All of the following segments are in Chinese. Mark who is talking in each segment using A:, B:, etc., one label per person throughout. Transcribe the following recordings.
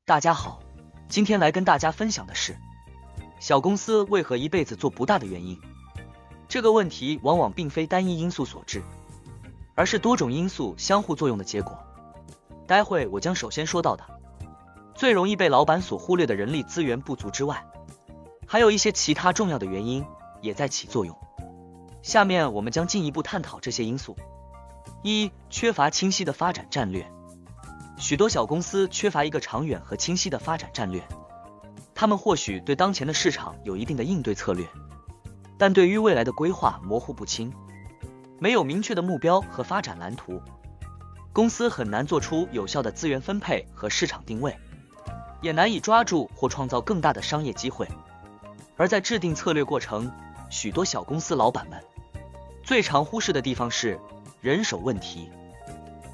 A: 大家好，今天来跟大家分享的是，小公司为何一辈子做不大的原因。这个问题往往并非单一因素所致，而是多种因素相互作用的结果。待会我将首先说到的，最容易被老板所忽略的人力资源不足之外，还有一些其他重要的原因也在起作用。下面我们将进一步探讨这些因素。一、缺乏清晰的发展战略。许多小公司缺乏一个长远和清晰的发展战略，他们或许对当前的市场有一定的应对策略，但对于未来的规划模糊不清，没有明确的目标和发展蓝图，公司很难做出有效的资源分配和市场定位，也难以抓住或创造更大的商业机会。而在制定策略过程，许多小公司老板们最常忽视的地方是人手问题。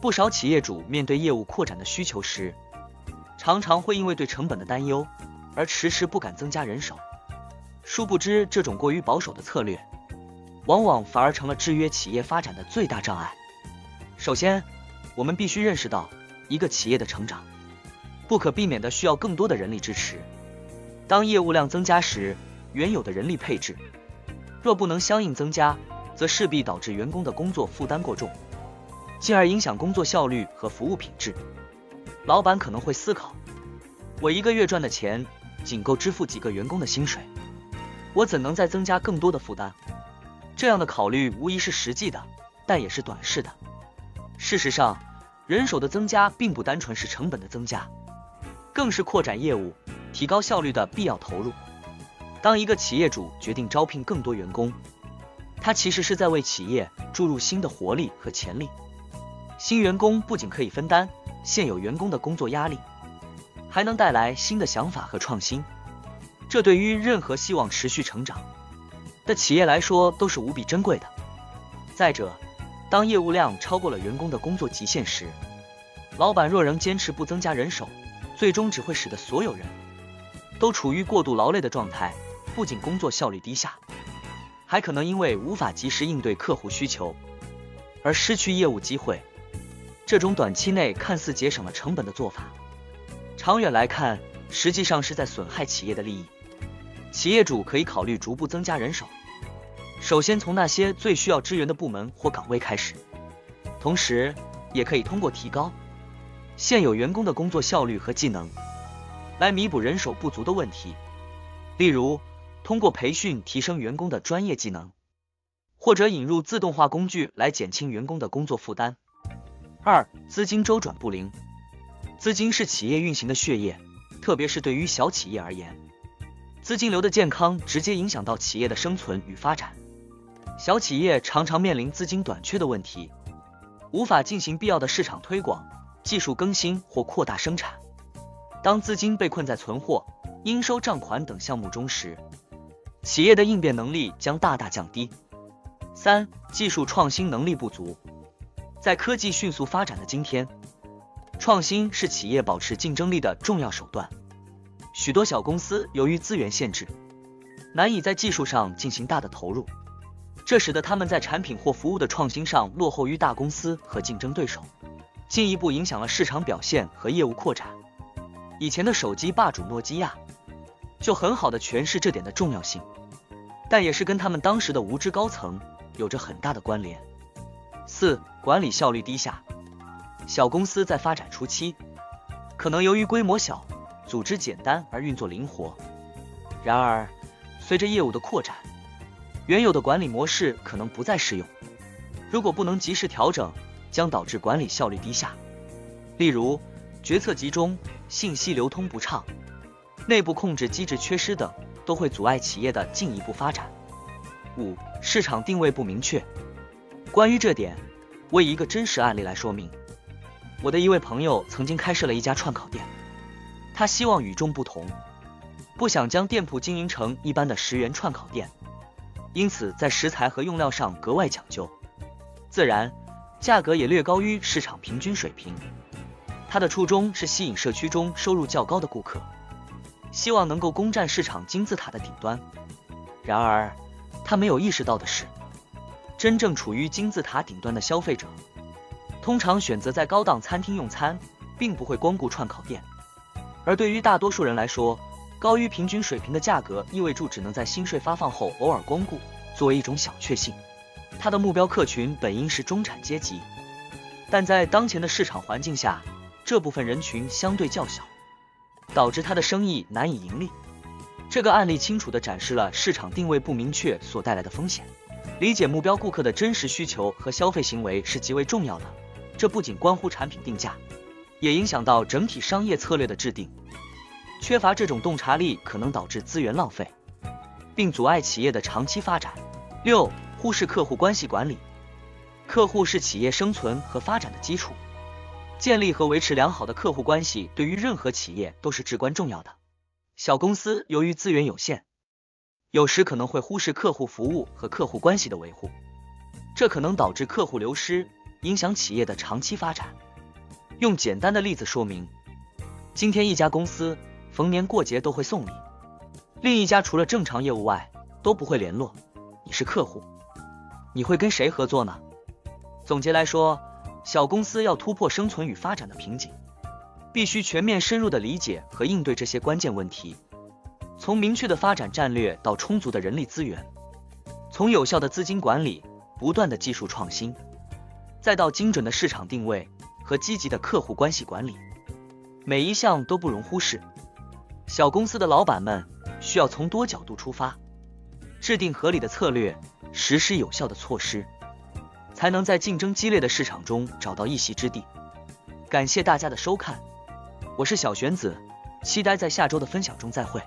A: 不少企业主面对业务扩展的需求时，常常会因为对成本的担忧而迟迟不敢增加人手。殊不知，这种过于保守的策略，往往反而成了制约企业发展的最大障碍。首先，我们必须认识到，一个企业的成长，不可避免的需要更多的人力支持。当业务量增加时，原有的人力配置若不能相应增加，则势必导致员工的工作负担过重，进而影响工作效率和服务品质。老板可能会思考，我一个月赚的钱仅够支付几个员工的薪水，我怎能再增加更多的负担？这样的考虑无疑是实际的，但也是短视的。事实上，人手的增加并不单纯是成本的增加，更是扩展业务、提高效率的必要投入。当一个企业主决定招聘更多员工，他其实是在为企业注入新的活力和潜力。新员工不仅可以分担现有员工的工作压力，还能带来新的想法和创新，这对于任何希望持续成长的企业来说都是无比珍贵的。再者，当业务量超过了员工的工作极限时，老板若仍坚持不增加人手，最终只会使得所有人都处于过度劳累的状态，不仅工作效率低下，还可能因为无法及时应对客户需求而失去业务机会。这种短期内看似节省了成本的做法，长远来看，实际上是在损害企业的利益。企业主可以考虑逐步增加人手，首先从那些最需要支援的部门或岗位开始，同时也可以通过提高现有员工的工作效率和技能，来弥补人手不足的问题。例如，通过培训提升员工的专业技能，或者引入自动化工具来减轻员工的工作负担。二、资金周转不灵。资金是企业运行的血液，特别是对于小企业而言，资金流的健康直接影响到企业的生存与发展。小企业常常面临资金短缺的问题，无法进行必要的市场推广、技术更新或扩大生产。当资金被困在存货、应收账款等项目中时，企业的应变能力将大大降低。三、技术创新能力不足。在科技迅速发展的今天，创新是企业保持竞争力的重要手段。许多小公司由于资源限制，难以在技术上进行大的投入，这使得他们在产品或服务的创新上落后于大公司和竞争对手，进一步影响了市场表现和业务扩展。以前的手机霸主诺基亚就很好的诠释这点的重要性，但也是跟他们当时的无知高层有着很大的关联。四、管理效率低下。小公司在发展初期，可能由于规模小、组织简单而运作灵活。然而，随着业务的扩展，原有的管理模式可能不再适用。如果不能及时调整，将导致管理效率低下。例如，决策集中、信息流通不畅、内部控制机制缺失等，都会阻碍企业的进一步发展。五、市场定位不明确。关于这点，我以一个真实案例来说明。我的一位朋友曾经开设了一家串烤店，他希望与众不同，不想将店铺经营成一般的10元串烤店，因此在食材和用料上格外讲究，自然价格也略高于市场平均水平。他的初衷是吸引社区中收入较高的顾客，希望能够攻占市场金字塔的顶端。然而，他没有意识到的是，真正处于金字塔顶端的消费者，通常选择在高档餐厅用餐，并不会光顾串烤店。而对于大多数人来说，高于平均水平的价格意味着只能在薪水发放后偶尔光顾，作为一种小确幸。他的目标客群本应是中产阶级，但在当前的市场环境下，这部分人群相对较小，导致他的生意难以盈利。这个案例清楚地展示了市场定位不明确所带来的风险。理解目标顾客的真实需求和消费行为是极为重要的，这不仅关乎产品定价，也影响到整体商业策略的制定。缺乏这种洞察力可能导致资源浪费，并阻碍企业的长期发展。6. 忽视客户关系管理。客户是企业生存和发展的基础，建立和维持良好的客户关系对于任何企业都是至关重要的。小公司由于资源有限，有时可能会忽视客户服务和客户关系的维护，这可能导致客户流失，影响企业的长期发展。用简单的例子说明，今天一家公司逢年过节都会送礼，另一家除了正常业务外都不会联络，你是客户，你会跟谁合作呢？总结来说，小公司要突破生存与发展的瓶颈，必须全面深入地理解和应对这些关键问题。从明确的发展战略到充足的人力资源，从有效的资金管理、不断的技术创新，再到精准的市场定位和积极的客户关系管理，每一项都不容忽视。小公司的老板们需要从多角度出发，制定合理的策略，实施有效的措施，才能在竞争激烈的市场中找到一席之地。感谢大家的收看，我是小玄子，期待在下周的分享中再会。